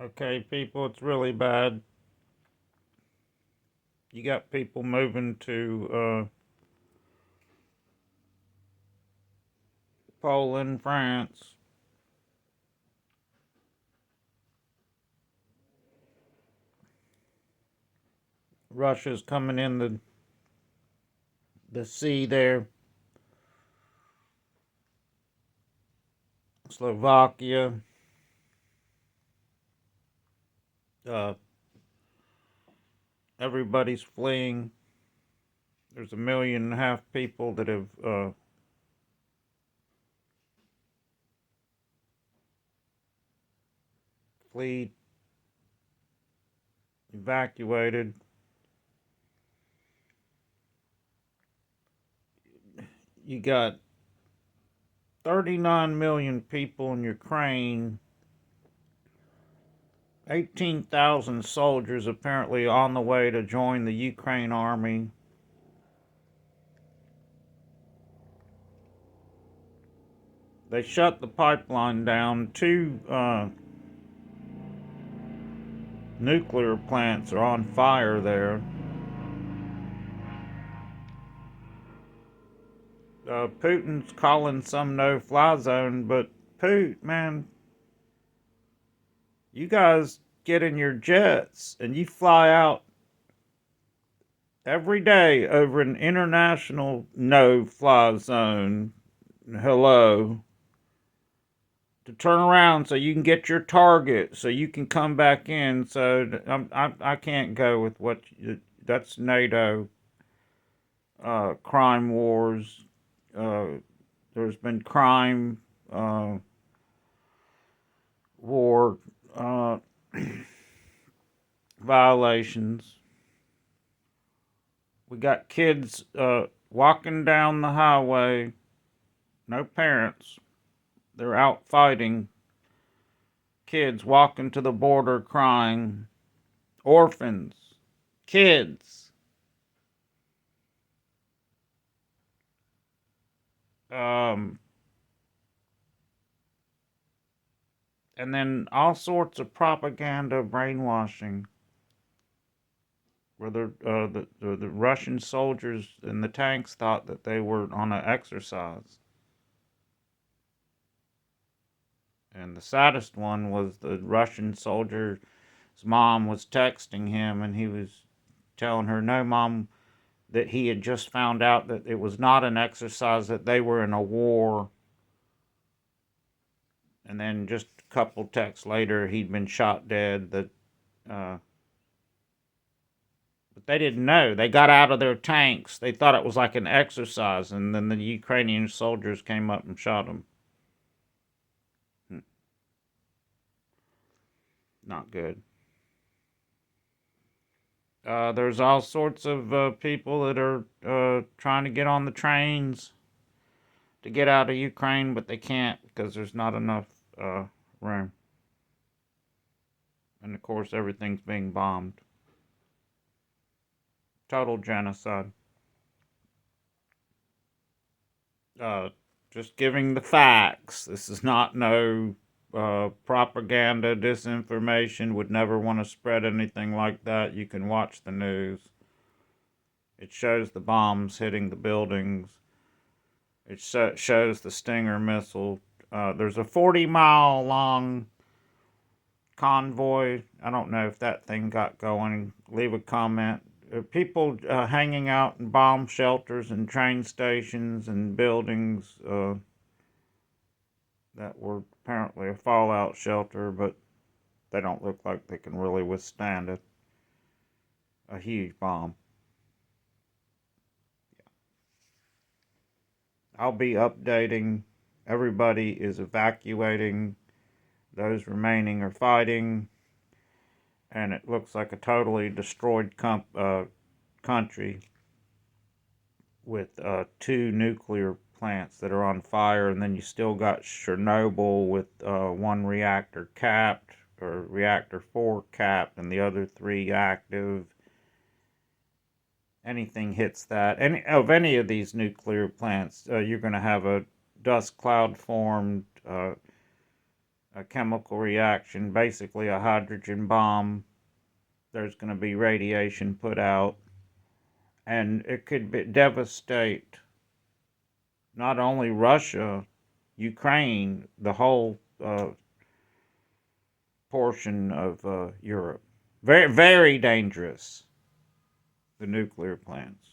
Okay, people, it's really bad. You got people moving to Poland, France. Russia's coming in the sea there. Slovakia. Uh, Everybody's fleeing. There's 1.5 million people that have fled, evacuated. You got 39 million people in Ukraine. 18,000 soldiers apparently on the way to join the Ukraine army. They shut the pipeline down. Two nuclear plants are on fire there. Putin's calling some no-fly zone, but Putin, man, you guys get in your jets and you fly out every day over an international no-fly zone. Hello. To turn around so you can get your target, so you can come back in. So I can't go with what that's NATO. Crime wars. Uh, there's been crime war violations. We got kids walking down the highway, no parents. They're out fighting. Kids walking to the border crying. Orphans. Kids. Um, and then all sorts of propaganda brainwashing where the Russian soldiers in the tanks thought that they were on an exercise. And the saddest one was the Russian soldier's mom was texting him and he was telling her, no, mom, that he had just found out that it was not an exercise, that they were in a war. And then just a couple texts later, he'd been shot dead. Uh, but they didn't know. They got out of their tanks. They thought it was like an exercise, and then the Ukrainian soldiers came up and shot them. Not good. There's all sorts of people that are trying to get on the trains to get out of Ukraine, but they can't because there's not enough room. And of course, everything's being bombed. Total genocide. Uh, just giving the facts. This is not no propaganda, disinformation. Would never want to spread anything like that. You can watch the news. It shows the bombs hitting the buildings. It shows the Stinger missile. There's a 40-mile long convoy. I don't know if that thing got going. Leave a comment. People hanging out in bomb shelters and train stations and buildings that were apparently a fallout shelter, but they don't look like they can really withstand it. A huge bomb. I'll be updating. Everybody is evacuating. Those remaining are fighting. And it looks like a totally destroyed country with two nuclear plants that are on fire. And then you still got Chernobyl with one reactor capped, or reactor 4 capped, and the other 3 active. Anything hits that, any of these nuclear plants, you're going to have a dust cloud formed, a chemical reaction, basically a hydrogen bomb. There's going to be radiation put out, and it could devastate not only Russia, Ukraine, the whole portion of Europe. Very, very dangerous, the nuclear plants.